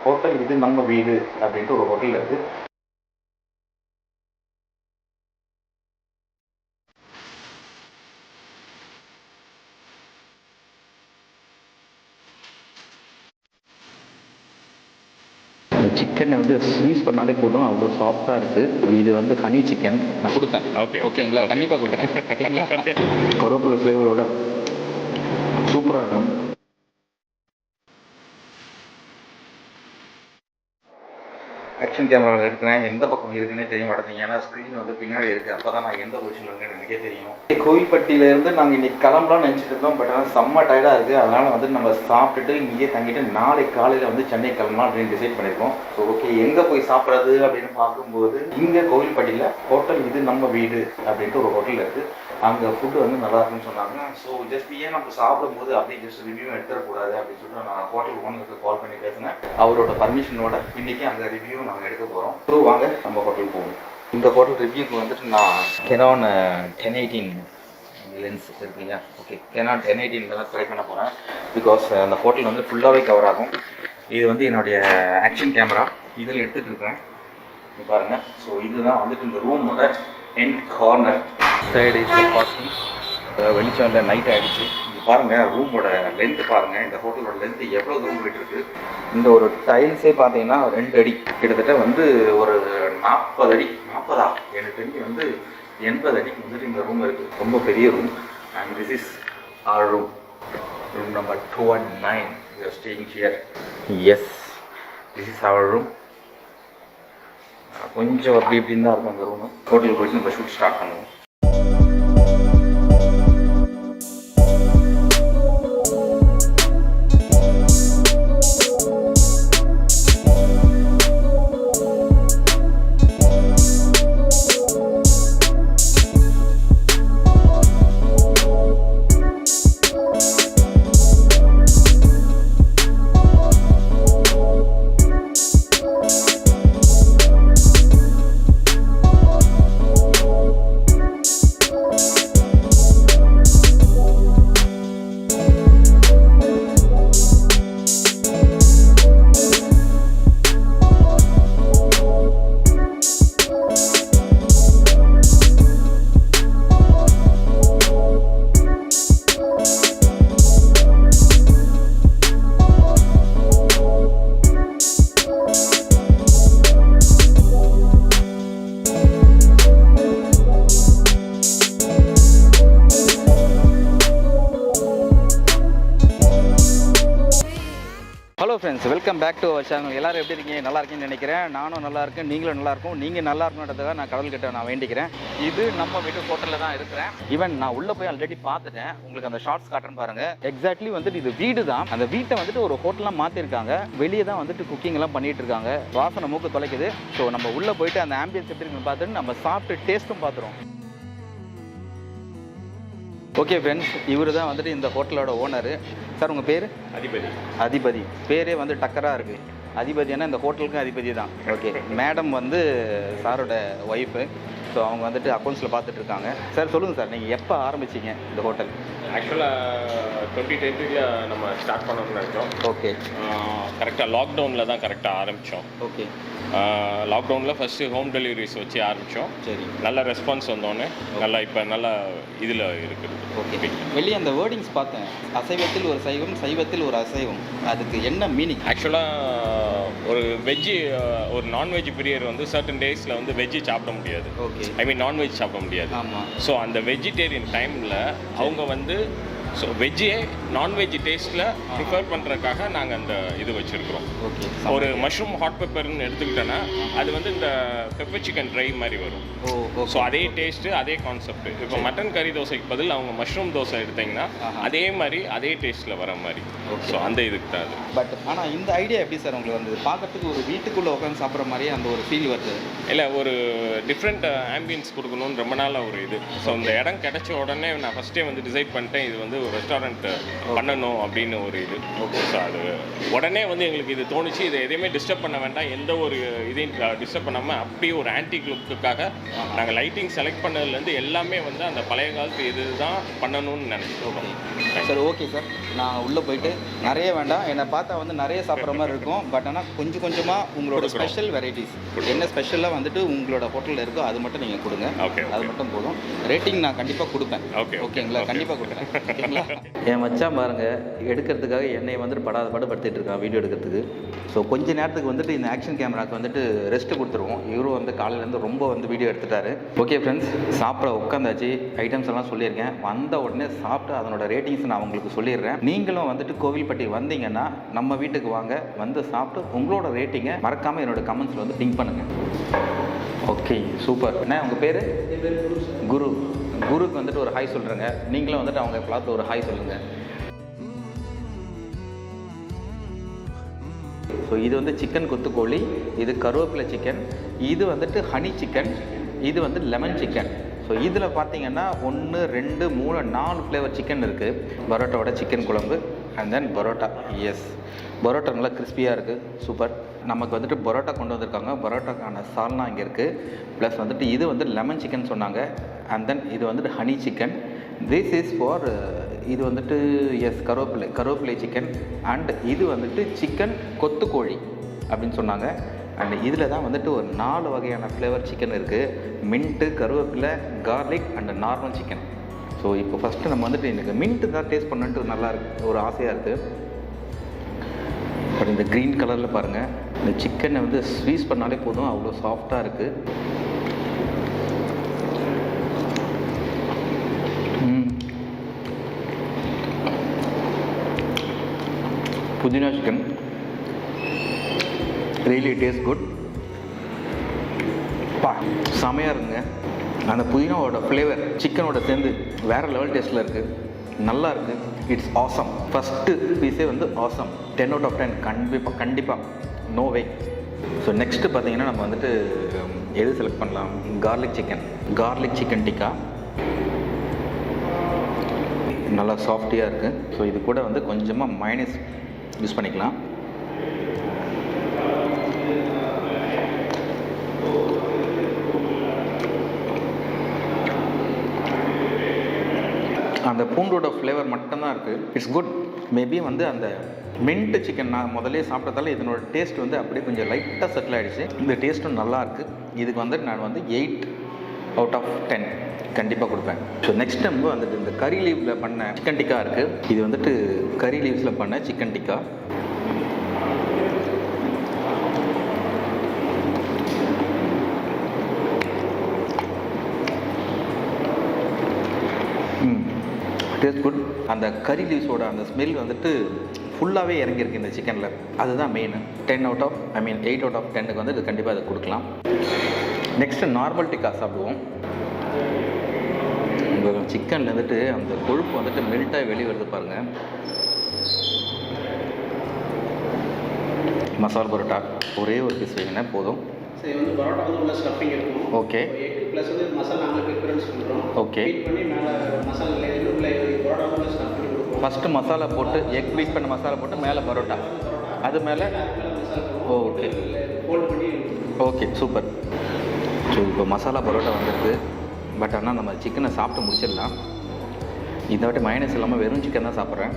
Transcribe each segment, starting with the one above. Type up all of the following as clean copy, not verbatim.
Hotel இது நம்ம வீடு அப்படின்ட்டு ஒரு ஹோட்டல் இருக்குது. சிக்கனை வந்து ஸ்வீஸ் பண்ணாலே போதும், அவ்வளோ சாஃப்டாக இருக்குது. இது வந்து ஹனி சிக்கன் நான் கொடுத்தேன். ஓகேங்களா, கண்டிப்பாக கொடுக்குறேன். கருவேப்பிலை ஃப்ளேவரோட சூப்பராக இருக்கும். ஆக்ஷன் கேமராவில் இருக்கிறேன், எந்த பக்கம் இருக்குன்னே தெரிய மாட்டேங்குது. ஏன்னா ஸ்க்ரீன் வந்து பின்னாடி இருக்குது, அப்போ தான் நான் எந்த பொசிஷனில் இருக்கேன்னு எனக்கே தெரியும். கோவில்பட்டியிலேருந்து நாங்கள் இன்றைக்கி கிளம்பலாம்னு நினச்சிட்டு இருக்கோம். பட் ஆனால் செம்ம டயர்டாக இருக்குது. அதனால் வந்து நம்ம சாப்பிட்டுட்டு இங்கேயே தங்கிட்டு நாளைக்கு காலையில் வந்து சென்னை கிளம்பலாம் அப்படின்னு டிசைட் பண்ணியிருக்கோம். ஸோ ஓகே, எங்கே போய் சாப்பிட்றது அப்படின்னு பார்க்கும்போது இங்கே கோவில்பட்டியில் ஹோட்டல் இது நம்ம வீடு அப்படின்ட்டு ஒரு ஹோட்டல் இருக்குது. அங்கே ஃபுட்டு வந்து நல்லா இருக்குன்னு சொன்னாங்க. ஸோ ஜஸ்ட் ஏன் நம்ம சாப்பிடும்போது அப்படியே ஜஸ்ட் ரிவ்யூ எடுத்துடக்கூடாது அப்படின்னு சொல்லிட்டு நான் ஹோட்டல் ஓனருக்கு கால் பண்ணி பேசினேன். அவரோட பர்மிஷனோட இன்றைக்கி அந்த ரிவ்யூ நாங்கள் எடுக்க போகிறோம். ஸோ வாங்க நம்ம ஹோட்டல் போவோம். இந்த ஹோட்டல் ரிவ்யூக்கு வந்துட்டு நான் கெனான் 1018 லென்ஸ் இருக்கு இல்லையா, ஓகே, கெனான் 1018 தான் ட்ரை பண்ண போகிறேன். பிகாஸ் அந்த ஹோட்டல் வந்து ஃபுல்லாகவே கவர் ஆகும். இது வந்து என்னுடைய ஆக்ஷன் கேமரா இதில் எடுத்துகிட்டு இருக்கிறேன். இது பாருங்கள். ஸோ இதுதான் வந்துட்டு இந்த ரூமோட எண்ட் கார்னர் சைடு பார்க்கிங். வெளிச்சம் இல்லை, நைட் ஆகிடுச்சு. இது பாருங்கள், ரூமோட லென்த்து பாருங்கள். இந்த ஹோட்டலோட லென்த்து எவ்வளோ தூரம் போயிட்டு இருக்குது. இந்த ஒரு டைல்ஸே பார்த்தீங்கன்னா 2 அடி, கிட்டத்தட்ட வந்து ஒரு 40 அடி, 40 எனக்கு தெரிஞ்சு வந்து 80 அடிக்கு வந்துட்டு இந்த ரூம் இருக்குது. ரொம்ப பெரிய room. And this is our room, room number 219. we are staying here. yes, this is our room. கொஞ்சம் அப்படி இப்படின்னு தான் இருக்கும் அந்த ரூமு. ஹோட்டலுக்கு போயிட்டு நம்ம ஷூட் ஸ்டார்ட் பண்ணுவோம். Hello friends, welcome back to our channel. எல்லோரும் எப்படி இருக்கீங்க? நல்லா இருக்கீங்கன்னு நினைக்கிறேன். நானும் நல்லா இருக்கேன், நீங்களும் நல்லா இருக்கும். நீங்கள் நல்லா இருக்கணுன்றதுக்காக நான் கடவுள்கிட்ட நான் வேண்டிக்கிறேன். இது நம்ம வீட்டு ஹோட்டலில் தான் இருக்கிறேன். ஈவன் நான் உள்ளே போய் ஆல்ரெடி பார்த்துட்டேன். உங்களுக்கு அந்த ஷார்ட்ஸ் காட்டுறேன்னு பாருங்கள். எக்ஸாக்ட்லி வந்துட்டு இது வீடு தான். அந்த வீட்டை வந்துட்டு ஒரு ஹோட்டலாக மாற்றிருக்காங்க. வெளியே தான் வந்துட்டு குக்கிங்லாம் பண்ணிட்டு இருக்காங்க. வாசனை மூக்கு தொலைக்குது. ஸோ நம்ம உள்ளே போயிட்டு அந்த ஆம்பியன்ஸ் எப்படி இருக்குன்னு பார்த்துட்டு நம்ம சாப்பிட்டு டேஸ்ட்டும் பார்த்துருவோம். ஓகே ஃப்ரெண்ட்ஸ், இவர் தான் வந்துட்டு இந்த ஹோட்டலோட ஓனரு. சார், உங்கள் பேர்? அதிபதி. அதிபதி பேரே வந்து டக்கராக இருக்குது. அதிபதினா இந்த ஹோட்டலுக்கும் அதிபதி தான். ஓகே, மேடம் வந்து சாரோட ஒய்ஃபு. ஸோ அவங்க வந்துட்டு அக்கௌண்ட்ஸில் பார்த்துட்டு இருக்காங்க. சார் சொல்லுங்கள் சார், நீங்கள் எப்போ ஆரம்பிச்சிங்க இந்த ஹோட்டல்? ஆக்சுவலாக 2020 நம்ம ஸ்டார்ட் பண்ணணும்னு நினச்சோம். ஓகே, கரெக்டாக லாக்டவுனில் தான் கரெக்டாக ஆரம்பித்தோம். ஓகே, லாக்டவுனில் ஃபஸ்ட்டு ஹோம் டெலிவரிஸ் வச்சு ஆரம்பித்தோம். சரி, நல்ல ரெஸ்பான்ஸ் வந்தோடனே நல்லா இப்போ நல்லா இதில் இருக்குது. ஓகே. வெளியே அந்த வேர்டிங்ஸ் பார்த்தேன், அசைவத்தில் ஒரு சைவம், சைவத்தில் ஒரு அசைவம். அதுக்கு என்ன மீனிங்? ஆக்சுவலாக ஒரு வெஜ்ஜு, ஒரு நான்வெஜ் பிரியர் வந்து சர்டன் டேஸில் வந்து வெஜ்ஜு சாப்பிட முடியாது. ஓகே, ஐ மீன் நான்வெஜ் சாப்பிட முடியாது. ஆமாம். ஸோ அந்த வெஜிடேரியன் டைமில் அவங்க வந்து ஸோ வெஜ்ஜே நான்வெஜ் டேஸ்ட்டில் ப்ரிஃபர் பண்ணுறதுக்காக நாங்கள் அந்த இது வச்சுருக்குறோம். ஓகே, ஒரு மஷ்ரூம் ஹாட் பெப்பர்னு எடுத்துக்கிட்டோன்னா அது வந்து இந்த பெப்பர் சிக்கன் ட்ரை மாதிரி வரும். ஸோ அதே டேஸ்ட்டு, அதே கான்செப்ட். இப்போ மட்டன் கறி தோசைக்கு பதில் அவங்க மஷ்ரூம் தோசை எடுத்திங்கன்னா அதே மாதிரி அதே டேஸ்ட்டில் வர மாதிரி. ஸோ அந்த இதுக்கு தான் அது. பட் ஆனால் இந்த ஐடியா எப்படி சார் உங்களுக்கு வந்து பார்க்கறதுக்கு ஒரு வீட்டுக்குள்ளே உட்காந்து சாப்பிட்ற மாதிரியே அந்த ஒரு ஃபீல் வருது? இல்லை, ஒரு டிஃப்ரெண்ட் ஆம்பியன்ஸ் கொடுக்கணும்னு ரொம்ப நாளாக ஒரு இது. ஸோ இந்த இடம் கிடைச்ச உடனே நான் ஃபஸ்ட்டே வந்து டிசைட் பண்ணிட்டேன், இது வந்து ஒரு ரெஸ்டாரண்ட் பண்ணணும் அப்படின்னு ஒரு இது. ஸோ அது உடனே வந்து எங்களுக்கு இது தோணுச்சு, இதை எதையுமே டிஸ்டர்ப் பண்ண வேண்டாம், எந்த ஒரு இதையும் டிஸ்டர்ப் பண்ணாமல் அப்படியே ஒரு ஆன்டிக் லுக்குக்காக நாங்கள் லைட்டிங் செலக்ட் பண்ணதுலேருந்து எல்லாமே வந்து அந்த பழைய காலத்து இது தான் பண்ணணும்னு நினைச்சிருக்கோம். சரி, ஓகே சார். நான் உள்ளே போயிட்டு நிறைய வேண்டாம், என்னை பார்த்தா வந்து நிறைய சாப்பிட்ற மாதிரி இருக்கும். பட் ஆனால் கொஞ்சம் கொஞ்சமாக உங்களோட ஸ்பெஷல் வெரைட்டிஸ் என்ன ஸ்பெஷலாக வந்துட்டு உங்களோட ஹோட்டலில் இருக்கோ அது மட்டும் நீங்கள் கொடுங்க. அது மட்டும் போதும். ரேட்டிங் நான் கண்டிப்பாக கொடுப்பேன். ஓகேங்களா? கண்டிப்பாக கொடுக்குறேன். ஓகேங்களா? என் மச்சான் பாருங்கள், எடுக்கிறதுக்காக என்னை வந்துட்டு படுத்திட்டு இருக்கான் வீடியோ எடுக்கிறதுக்கு. ஸோ கொஞ்ச நேரத்துக்கு வந்துட்டு இந்த ஆக்ஷன் கேமராவுக்கு வந்துட்டு ரெஸ்ட்டு கொடுத்துருவோம். இவரும் வந்து காலையிலேருந்து ரொம்ப வந்து வீடியோ எடுத்துட்டாரு. ஓகே ஃப்ரெண்ட்ஸ், சாப்பிட உட்காந்தாச்சு. ஐட்டம்ஸ் எல்லாம் சொல்லியிருக்கேன். வந்த உடனே சாப்பிட்டு அதனோட ரேட்டிங்ஸ் நான் உங்களுக்கு சொல்லிடுறேன். நீங்களும் வந்துட்டு கோவில்பட்டி வந்தீங்கன்னா நம்ம வீட்டுக்கு வாங்க, வந்து சாப்பிட்டு உங்களோட ரேட்டிங்கை மறக்காமல் என்னோட கமெண்ட்ஸில் வந்து பிங்க் பண்ணுங்கள். Okay, super. என்ன உங்கள் பேர்? குரு. குருக்கு வந்துட்டு ஒரு ஹாய் சொல்கிறேங்க. நீங்களும் வந்துட்டு அவங்க பார்த்து ஒரு ஹாய் சொல்லுங்கள். ஸோ இது வந்து சிக்கன் கொத்துக்கோழி, இது கருவேப்பிலை சிக்கன், இது வந்துட்டு ஹனி சிக்கன், இது வந்து லெமன் சிக்கன். ஸோ இதில் பார்த்தீங்கன்னா 1 2 3 4 ஃப்ளேவர் சிக்கன் இருக்குது. பரோட்டாவோட சிக்கன் குழம்பு and then parotta. Yes, parotta நல்லா கிறிஸ்பியாக இருக்குது. சூப்பர். நமக்கு வந்துட்டு பரோட்டா கொண்டு வந்திருக்காங்க. பரோட்டாக்கான சால்னா இங்கே இருக்குது. ப்ளஸ் வந்துட்டு இது வந்து லெமன் சிக்கன் சொன்னாங்க. அண்ட் தென் இது வந்துட்டு honey chicken. This is for இது வந்துட்டு எஸ் கருவேப்பிலை சிக்கன். அண்ட் இது வந்துட்டு சிக்கன் கொத்துக்கோழி அப்படின்னு சொன்னாங்க. அண்ட் இதில் தான் வந்துட்டு ஒரு 4 வகையான ஃப்ளேவர் சிக்கன் இருக்குது. மின்ட்டு, கருவேப்பிலை, garlic and normal chicken. So இப்போ ஃபஸ்ட்டு நம்ம வந்துட்டு எனக்கு மின்ட்டு தான் டேஸ்ட் பண்ணன்ட்டு நல்லா இருக்குது, ஒரு ஆசையாக இருக்குது. பட் இந்த க்ரீன் கலரில் பாருங்கள், இந்த சிக்கனை வந்து ஸ்வீஸ் பண்ணாலே போதும், அவ்வளோ சாஃப்டாக இருக்குது. புதினா சிக்கன் ரியலி டேஸ்ட் குட். செமையாக இருக்குங்க. அந்த புதினாவோட ஃப்ளேவர் சிக்கனோட சேர்ந்து வேறு லெவல் டேஸ்ட்டில் இருக்குது. நல்லா இருக்குது. It's awesome. ஃபஸ்ட்டு பீஸே வந்து ஆசம். 10 out of 10 கண்டிப்பாக நோ வே. ஸோ நெக்ஸ்ட்டு பார்த்தீங்கன்னா நம்ம வந்துட்டு எது செலக்ட் பண்ணலாம்? கார்லிக் சிக்கன் டிக்கா நல்லா சாஃப்டியாக இருக்குது. ஸோ இது கூட வந்து கொஞ்சமாக மைனஸ் யூஸ் பண்ணிக்கலாம். அந்த பூண்டோட ஃப்ளேவர் மட்டும்தான் இருக்குது. It's good. மேபி வந்து அந்த மின்ட் சிக்கன் நான் முதலே சாப்பிட்டதால இதனோட டேஸ்ட் வந்து அப்படியே கொஞ்சம் லைட்டாக செட்டில் ஆகிடுச்சு. இந்த டேஸ்ட்டும் நல்லா இருக்குது. இதுக்கு வந்துட்டு நான் வந்து 8 out of 10 கண்டிப்பாக கொடுப்பேன். ஸோ நெக்ஸ்ட் டைம் வந்துட்டு இந்த கறி லீவ்ஸில் பண்ண சிக்கன் டிக்கா இருக்குது. இது வந்துட்டு கறி லீவ்ஸில் பண்ண சிக்கன் டிக்கா. Taste good. அந்த கறி லீவ்ஸோட அந்த ஸ்மெல் வந்துட்டு ஃபுல்லாகவே இறங்கியிருக்கு இந்த சிக்கனில். அதுதான் மெயின். 8 out of 10க்கு வந்து இது கண்டிப்பாக அதை கொடுக்கலாம். நெக்ஸ்ட்டு நார்மல் டிக்கா சாப்பிடுவோம். உங்கள் சிக்கனில் வந்துட்டு அந்த கொழுப்பு வந்துட்டு மெல்ட்டாகி வெளியே வருது பாருங்கள். மசாலா பரோட்டா ஒரே ஒரு பீஸ் வைங்கன்னா போதும். சரி, வந்து பரோட்டா வந்து உள்ள ஸ்டஃபிங் இருக்கும். ஓகே. எக் ப்ளஸ் வந்து மசாலா நாங்கள் ப்ரிஃபரன்ஸ் பண்ணுறோம். ஓகே. பீட் பண்ணி மேலே மசாலா உள்ள பரோட்டா உள்ள ஸ்டஃப் பண்ணி கொடுப்போம். ஃபஸ்ட்டு மசாலா போட்டு எக் பீட் பண்ண மசாலா போட்டு மேலே பரோட்டா, அது மேலே ஓகே ஃபோல்ட் பண்ணி. Okay, super. ஸோ இப்போ மசாலா பரோட்டா வந்துருக்கு. பட் ஆனால் நம்ம சிக்கனை சாப்பிட்டு முடிச்சிடலாம். இந்த வாட்டி மைனஸ் இல்லாமல் வெறும் சிக்கன் தான் சாப்பிட்றேன்.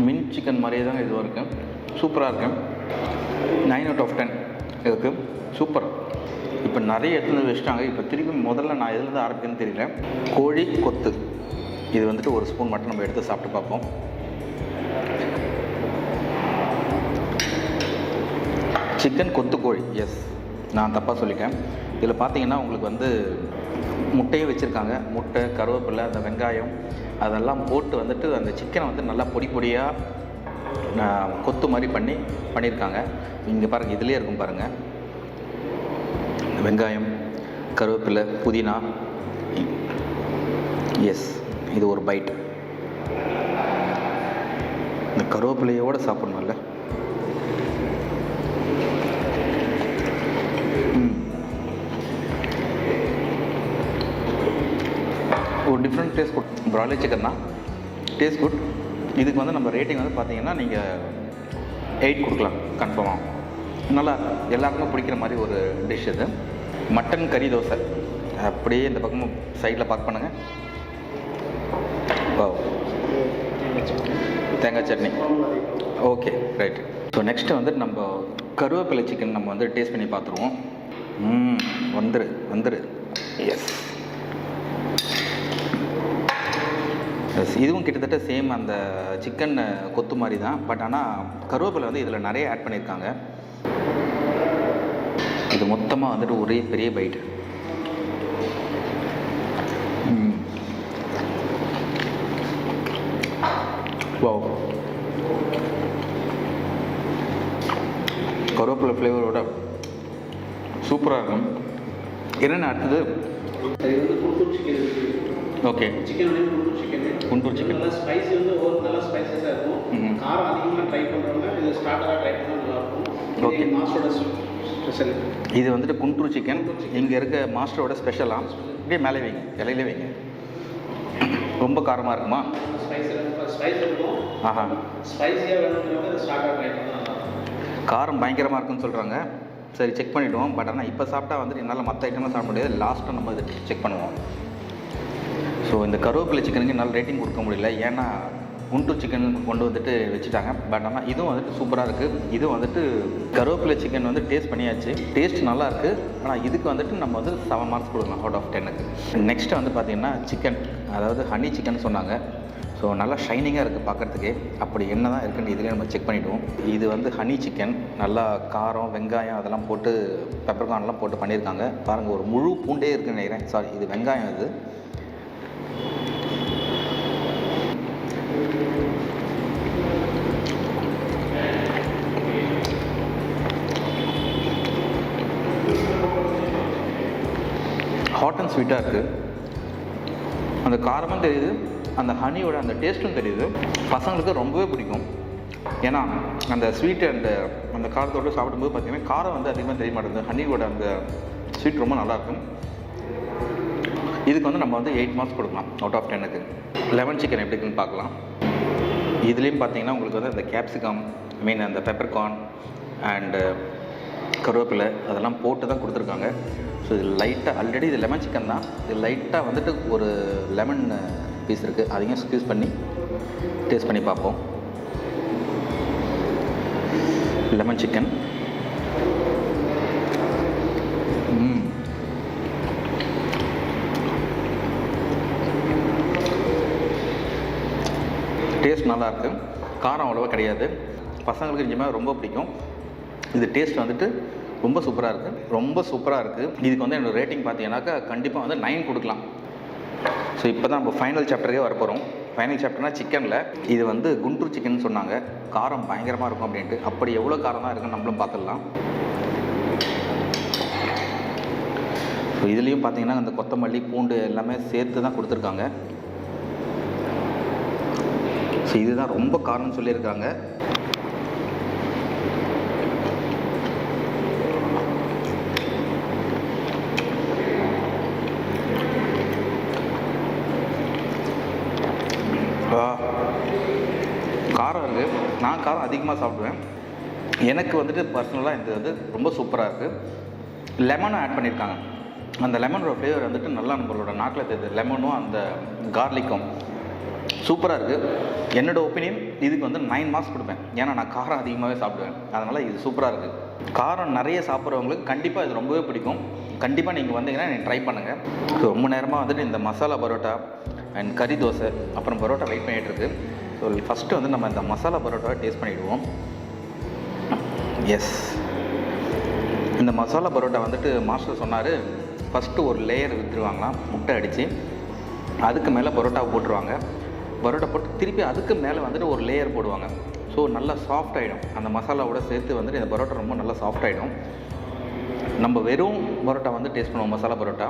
மின் சிக்கன் மாதிரியே தான் இதுவாக இருக்கும். சூப்பராக இருக்கும். 9 out of 10 இதுக்கு. சூப்பர். இப்போ நிறைய எடுத்துன்னு வச்சுட்டாங்க. இப்போ திருப்பி முதல்ல நான் எதுலேருந்து ஆரம்பிக்குன்னு தெரியல. கோழி கொத்து இது வந்துட்டு ஒரு ஸ்பூன் மட்டும் நம்ம எடுத்து சாப்பிட்டு பார்ப்போம். சிக்கன் கொத்து கோழி. எஸ், நான் தப்பாக சொல்லிட்டேன். இதில் பார்த்தீங்கன்னா உங்களுக்கு வந்து முட்டையும் வச்சுருக்காங்க. முட்டை, கருவேப்பிலை, அந்த வெங்காயம் அதெல்லாம் போட்டு வந்துட்டு அந்த சிக்கனை வந்து நல்லா பொடி பொடியாக கொத்து மாதிரி பண்ணியிருக்காங்க. இங்கே பாருங்கள், இதிலே இருக்கும் பாருங்கள். வெங்காயம், கருவேப்பிலை, புதினா. எஸ், இது ஒரு பைட். இந்த கருவேப்பிலையோடு சாப்பிட்ணும்ல. ஒரு different taste good. Broiler chicken தான், டேஸ்ட் குட். இதுக்கு வந்து நம்ம ரேட்டிங் வந்து பார்த்தீங்கன்னா நீங்கள் 8 கொடுக்கலாம் கன்ஃபார்மாக. நல்லா எல்லாருக்குமே பிடிக்கிற மாதிரி ஒரு டிஷ் இது. மட்டன் கறி தோசை அப்படியே இந்த பக்கமும் சைடில் பார்க் பண்ணுங்கள். ஓ, தேங்காய் chutney. Okay, right. So next வந்து நம்ம கருவேப்பிலை சிக்கன் நம்ம வந்து டேஸ்ட் பண்ணி பார்த்துருவோம். வந்துரு. எஸ், இதுவும் கிட்டத்தட்ட சேம் அந்த சிக்கன் கொத்து மாதிரி தான். பட் ஆனால் கருவேப்பிலை வந்து இதில் நிறைய ஆட் பண்ணியிருக்காங்க. இது மொத்தமாக வந்துட்டு ஒரே பெரிய பைட்டு. வாவ், கருவேப்பிலை ஃப்ளேவரோட சூப்பராக இருக்கும். என்னென்ன அடுத்தது? இது வந்து குண்டூர் சிக்கன் இருக்குது. ஓகே, சிக்கன் வந்து குண்டூர் சிக்கன். குண்டூர் சிக்கன் நல்லா ஸ்பைசி வந்து ஒரு நல்ல ஸ்பைசஸாக இருக்கும். காரம் அதிகமாக ட்ரை பண்ணுறவங்க இது ஸ்டார்டராக ட்ரை பண்ணால் நல்லாயிருக்கும். ஓகே, மாஸ்டரோட ஸ்பெஷல் இது வந்துட்டு குண்டூர் சிக்கன். இங்கே இருக்க மாஸ்டரோட ஸ்பெஷலாக இப்படியே மேலே வைங்க, இலையிலே வைங்க. ரொம்ப காரமாக இருக்குமா? ஸ்பைஸ் இருக்கும். ஆஹா, ஸ்பைஸியாக வேணுங்கிறவங்க இது ஸ்டார்டராக ட்ரை பண்ணால் நல்லாயிருக்கும். காரம் பயங்கரமாக இருக்குன்னு சொல்கிறாங்க. சரி, செக் பண்ணிவிடுவோம். பட் ஆனால் இப்போ சாப்பிட்டா வந்துட்டு என்னால் மற்ற ஐட்டம்லாம் சாப்பிட முடியாது. லாஸ்ட்டாக நம்ம இதை செக் பண்ணுவோம். ஸோ இந்த கருவேப்பிலை சிக்கனுக்கு என்னால் ரேட்டிங் கொடுக்க முடியல, ஏன்னா குண்டூர் சிக்கன் கொண்டு வந்துட்டு வச்சுட்டாங்க. பட் ஆனால் இதுவும் வந்துட்டு சூப்பராக இருக்குது. இதுவும் வந்துட்டு கருவேப்பிலை சிக்கன் வந்து டேஸ்ட் பண்ணியாச்சு, டேஸ்ட் நல்லா இருக்குது. ஆனால் இதுக்கு வந்துட்டு நம்ம வந்து 7 மார்க்ஸ் கொடுக்கலாம் அவுட் ஆஃப் 10க்கு. நெக்ஸ்ட்டு வந்து பார்த்திங்கன்னா சிக்கன், அதாவது ஹனி சிக்கன் சொன்னாங்க. ஸோ நல்லா ஷைனிங்காக இருக்குது பார்க்குறதுக்கே. அப்படி என்ன தான் இருக்குன்னு இதிலே நம்ம செக் பண்ணிவிடுவோம். இது வந்து ஹனி சிக்கன், நல்லா காரம் வெங்காயம் அதெல்லாம் போட்டு பெப்பர்கார்ன்லாம் போட்டு பண்ணியிருக்காங்க. பாருங்கள், ஒரு முழு பூண்டே இருக்குன்னு நினைக்கிறேன். சாரி, இது வெங்காயம். இது ஹாட் அண்ட் ஸ்வீட்டாக இருக்குது. அந்த காரமும் தெரியுது, அந்த ஹனியோட அந்த டேஸ்ட்டும் தெரியுது. பசங்களுக்கு ரொம்பவே பிடிக்கும். ஏன்னா அந்த ஸ்வீட்டு அந்த காரத்தோடு சாப்பிடும்போது பார்த்திங்கன்னா காரம் வந்து அதிகமாக தெரிய மாட்டேங்குது. ஹனியோட அந்த ஸ்வீட் ரொம்ப நல்லாயிருக்கும். இதுக்கு வந்து நம்ம வந்து 8 மார்க்ஸ் கொடுக்கலாம் அவுட் ஆஃப் 10க்கு. லெமன் சிக்கன் எப்படி இருக்குன்னு பார்க்கலாம். இதுலேயும் பார்த்தீங்கன்னா உங்களுக்கு வந்து அந்த கேப்சிகம், அந்த பெப்பர்கார்ன் அண்டு கருவேப்பிலை அதெல்லாம் போட்டு தான் கொடுத்துருக்காங்க. ஸோ இது லைட்டாக ஆல்ரெடி இது லெமன் சிக்கன் தான். இது லைட்டாக வந்துட்டு ஒரு லெமன் பீஸ் இருக்குது, அதையும் ஸ்க்யூஸ் பண்ணி டேஸ்ட் பண்ணி பார்ப்போம். லெமன் சிக்கன் டேஸ்ட் நல்லாயிருக்கு. காரம் அவ்வளோவா கிடையாது. பசங்களுக்கு நிஜமாக ரொம்ப பிடிக்கும். இது டேஸ்ட் வந்துட்டு ரொம்ப சூப்பராக இருக்குது, ரொம்ப சூப்பராக இருக்குது. இதுக்கு வந்து என்னோடய ரேட்டிங் பார்த்தீங்கன்னாக்கா கண்டிப்பாக வந்து 9 கொடுக்கலாம். ஸோ இப்போ தான் நம்ம ஃபைனல் சாப்டருக்கே வரப்போகிறோம். ஃபைனல் சாப்டர்னால் சிக்கனில் இது வந்து குண்டூர் சிக்கன் சொன்னாங்க, காரம் பயங்கரமாக இருக்கும் அப்படின்ட்டு. அப்படி எவ்வளோ காரம் தான் இருக்குன்னு நம்மளும் பார்த்துடலாம். ஸோ இதுலேயும் பார்த்தீங்கன்னா அந்த கொத்தமல்லி பூண்டு எல்லாமே சேர்த்து தான் கொடுத்துருக்காங்க. ஸோ இதுதான் ரொம்ப காரம்னு சொல்லியிருக்காங்க. காரம் இருக்குது. நான் காரம் அதிகமாக சாப்பிடுவேன். எனக்கு வந்துட்டு பர்சனலாக இது வந்து ரொம்ப சூப்பராக இருக்குது. லெமனும் ஆட் பண்ணியிருக்காங்க. அந்த லெமனோட ஃப்ளேவர் வந்துட்டு நல்லா நம்மளோட நாக்கில் தெரியுது. லெமனும் அந்த கார்லிக்கும் சூப்பராக இருக்குது. என்னோடய ஒப்பீனியன் இதுக்கு வந்து 9 மார்க்ஸ் கொடுப்பேன். ஏன்னா நான் காரம் அதிகமாகவே சாப்பிடுவேன், அதனால் இது சூப்பராக இருக்குது. காரம் நிறைய சாப்பிட்றவங்களுக்கு கண்டிப்பாக இது ரொம்பவே பிடிக்கும். கண்டிப்பாக நீங்கள் வந்தீங்கன்னா நீங்கள் ட்ரை பண்ணுங்கள். ஸோ ரொம்ப நேரமாக வந்துட்டு இந்த மசாலா பரோட்டா அண்ட் கறி தோசை அப்புறம் பரோட்டா வெயிட் பண்ணிகிட்ருக்கு. ஸோ ஃபஸ்ட்டு வந்து நம்ம இந்த மசாலா பரோட்டாவை டேஸ்ட் பண்ணிவிடுவோம். எஸ், இந்த மசாலா பரோட்டா வந்துட்டு மாஸ்டர் சொன்னார், ஃபஸ்ட்டு ஒரு லேயர் விற்றுருவாங்களாம் முட்டை அடித்து, அதுக்கு மேலே பரோட்டாவை போட்டுருவாங்க. பரோட்டா போட்டு திருப்பி அதுக்கு மேலே வந்துட்டு ஒரு லேயர் போடுவாங்க. ஸோ நல்லா சாஃப்ட் ஆகிடும். அந்த மசாலாவோட சேர்த்து வந்துட்டு இந்த பரோட்டா ரொம்ப நல்லா சாஃப்ட் ஆகிடும். நம்ம வெறும் பரோட்டா வந்து டேஸ்ட் பண்ணுவோம், மசாலா பரோட்டா.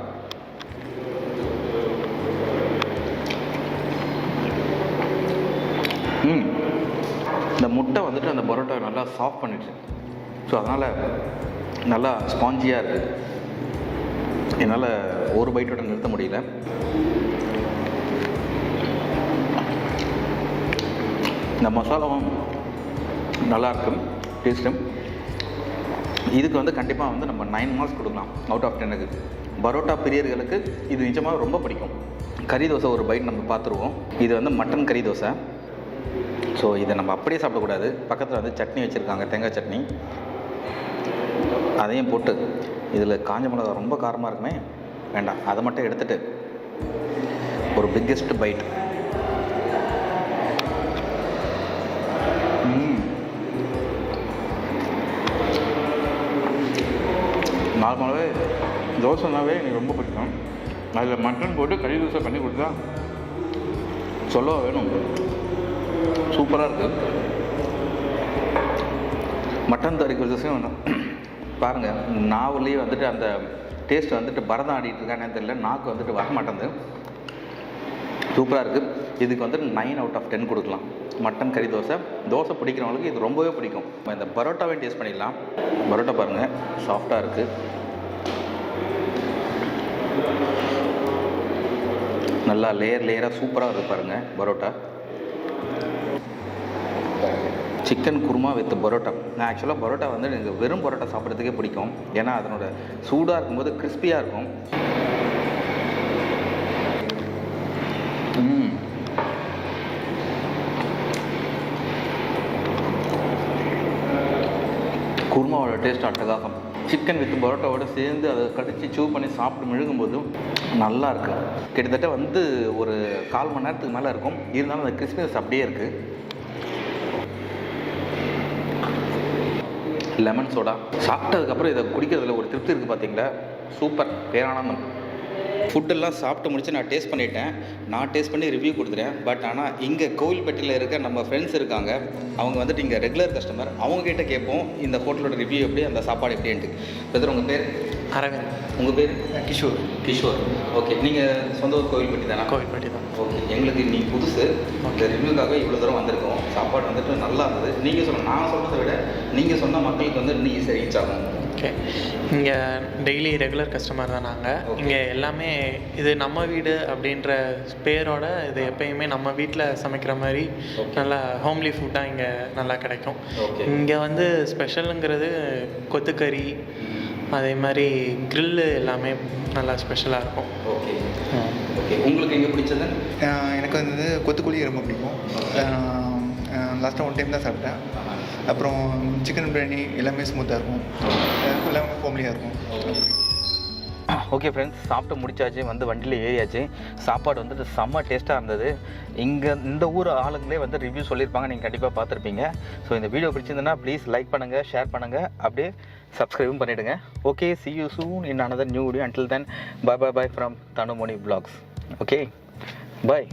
இந்த முட்டை வந்துட்டு அந்த பரோட்டா நல்லா சாஃப்ட் பண்ணிடுச்சு. ஸோ அதனால் நல்லா ஸ்பாஞ்சியாக இருக்குது. என்னால் ஒரு பைட்டோட நிறுத்த முடியல. இந்த மசாலாவும் நல்லாயிருக்கும் டேஸ்ட்டும். இதுக்கு வந்து கண்டிப்பாக வந்து நம்ம 9 மார்க்ஸ் கொடுக்கலாம் அவுட் ஆஃப் 10க்கு. பரோட்டா பிரியர்களுக்கு இது நிஜமாக ரொம்ப பிடிக்கும். கறி தோசை ஒரு பைட் நம்ம பார்த்துருவோம். இது வந்து மட்டன் கறி தோசை. ஸோ இதை நம்ம அப்படியே சாப்பிடக்கூடாது. பக்கத்தில் வந்து சட்னி வச்சுருக்காங்க, தேங்காய் சட்னி. அதையும் போட்டு இதில் காஞ்ச மிளகா ரொம்ப காரமாக இருக்குமே, வேண்டாம், அதை மட்டும் எடுத்துகிட்டு ஒரு பிக்கெஸ்ட் பைட். நார்மலாகவே தோசைனாவே எனக்கு ரொம்ப பிடிக்கும். அதில் மட்டன் போட்டு கறி தோசை பண்ணி கொடுத்தா சொல்ல வேணும், சூப்பராக இருக்குது. மட்டன் கறி தோசையும் வேணும். பாருங்கள், நாவுலேயே வந்துட்டு அந்த டேஸ்ட் வந்துட்டு பரதம் ஆடிட்டு இருக்கானே தெரியல, நாக்கு வந்துட்டு வர மாட்டேங்குது. சூப்பராக இருக்குது. இதுக்கு வந்துட்டு 9 அவுட் ஆஃப் 10 கொடுக்கலாம். மட்டன் கறி தோசை பிடிக்கிறவங்களுக்கு இது ரொம்பவே பிடிக்கும். இந்த பரோட்டாவே டேஸ்ட் பண்ணிடலாம். பரோட்டா பாருங்கள், சாஃப்டாக இருக்குது. நல்லா லேயராக சூப்பராக இருக்குது பாருங்கள் பரோட்டா. Chicken kurma with parotta. நான் ஆக்சுவலாக பரோட்டா வந்து எனக்கு வெறும் பரோட்டா சாப்பிட்றதுக்கே பிடிக்கும். ஏன்னா அதனோட சூடாக இருக்கும்போது கிறிஸ்பியாக இருக்கும். குருமாவோட டேஸ்ட் அட்டகாசம். சிக்கன் வித் பரோட்டாவோட சேர்ந்து அதை கடிச்சு சூ பண்ணி சாப்பிட்டு மெழுகும்போதும் நல்லா இருக்குது. கிட்டத்தட்ட வந்து ஒரு 1/4 மணி நேரத்துக்கு மேலே இருக்கும். இருந்தாலும் அந்த கிறிஸ்பினஸ் அப்படியே இருக்குது. லெமன் சோடா சாப்பிட்டதுக்கப்புறம் இதை குடிக்கிறதுல ஒரு திருப்தி இருக்குது பார்த்தீங்களா, சூப்பர், பேரானந்தம். ஃபுட்டெல்லாம் சாப்பிட்டு முடிச்சு நான் டேஸ்ட் பண்ணிட்டேன். நான் டேஸ்ட் பண்ணி ரிவ்யூ கொடுத்துட்டேன். பட் ஆனால் இங்கே கோவில்பட்டியில் இருக்க நம்ம ஃப்ரெண்ட்ஸ் இருக்காங்க, அவங்க வந்துட்டு இங்கே ரெகுலர் கஸ்டமர். அவங்ககிட்ட கேட்போம் இந்த ஹோட்டலோட ரிவ்யூ எப்படி, அந்த சாப்பாடு எப்படின்ட்டு. பிரதர், உங்கள் பேர்? அரவிந்த். உங்கள் பேர்? கிஷோர். கிஷோர், ஓகே. நீங்கள் சொந்த ஊர் கோவில்பட்டி தானே? கோவில்பட்டி தான். ஓகே. எங்களுக்கு நீ புதுசு, இந்த ரிவ்யூக்காக இவ்வளோ தூரம் வந்திருக்கோம். சாப்பாடு வந்துட்டு நல்லா இருந்தது. நீங்கள் சொல்ல, நான் சொல்கிறத விட நீங்கள் சொன்ன மக்களுக்கு வந்து இன்னும் ஈஸியாக ரீச் ஆகும். ஓகே. இங்கே டெய்லி ரெகுலர் கஸ்டமர் தான் நாங்கள். இங்கே எல்லாமே இது நம்ம வீடு அப்படின்ற பேரோட இது எப்பயுமே நம்ம வீட்டில் சமைக்கிற மாதிரி நல்லா ஹோம்லி ஃபுட்டாக இங்கே நல்லா கிடைக்கும். இங்கே வந்து ஸ்பெஷலுங்கிறது கொத்துக்கறி, அதே மாதிரி க்ரில்லு எல்லாமே நல்லா ஸ்பெஷலாக இருக்கும். Okay okay. உங்களுக்கு எங்கே பிடிச்சது? எனக்கு வந்து கொத்துக்கோழி ரொம்ப பிடிக்கும். லாஸ்ட்டாக 1 டைம் தான் சாப்பிட்டேன். அப்புறம் சிக்கன் பிரியாணி எல்லாமே ஸ்மூத்தாக இருக்கும், எல்லாமே ஹோம்லியாக இருக்கும். ஓகே ஃப்ரெண்ட்ஸ், சாப்பிட்டு முடிச்சாச்சு, வந்து வண்டியில் ஏறியாச்சு. சாப்பாடு வந்துட்டு செம்ம டேஸ்ட்டாக இருந்தது. இந்த ஊர் ஆளுங்களே வந்து ரிவ்யூ சொல்லியிருப்பாங்க, நீங்கள் கண்டிப்பாக பார்த்துருப்பீங்க. ஸோ இந்த வீடியோ பிடிச்சிருந்ததுன்னா ப்ளீஸ் லைக் பண்ணுங்கள், ஷேர் பண்ணுங்கள், அப்படியே சப்ஸ்கிரைபும் பண்ணிவிடுங்க. Okay, see you soon in another new video. Until then, bye from Tanumoni Vlogs. Okay, bye.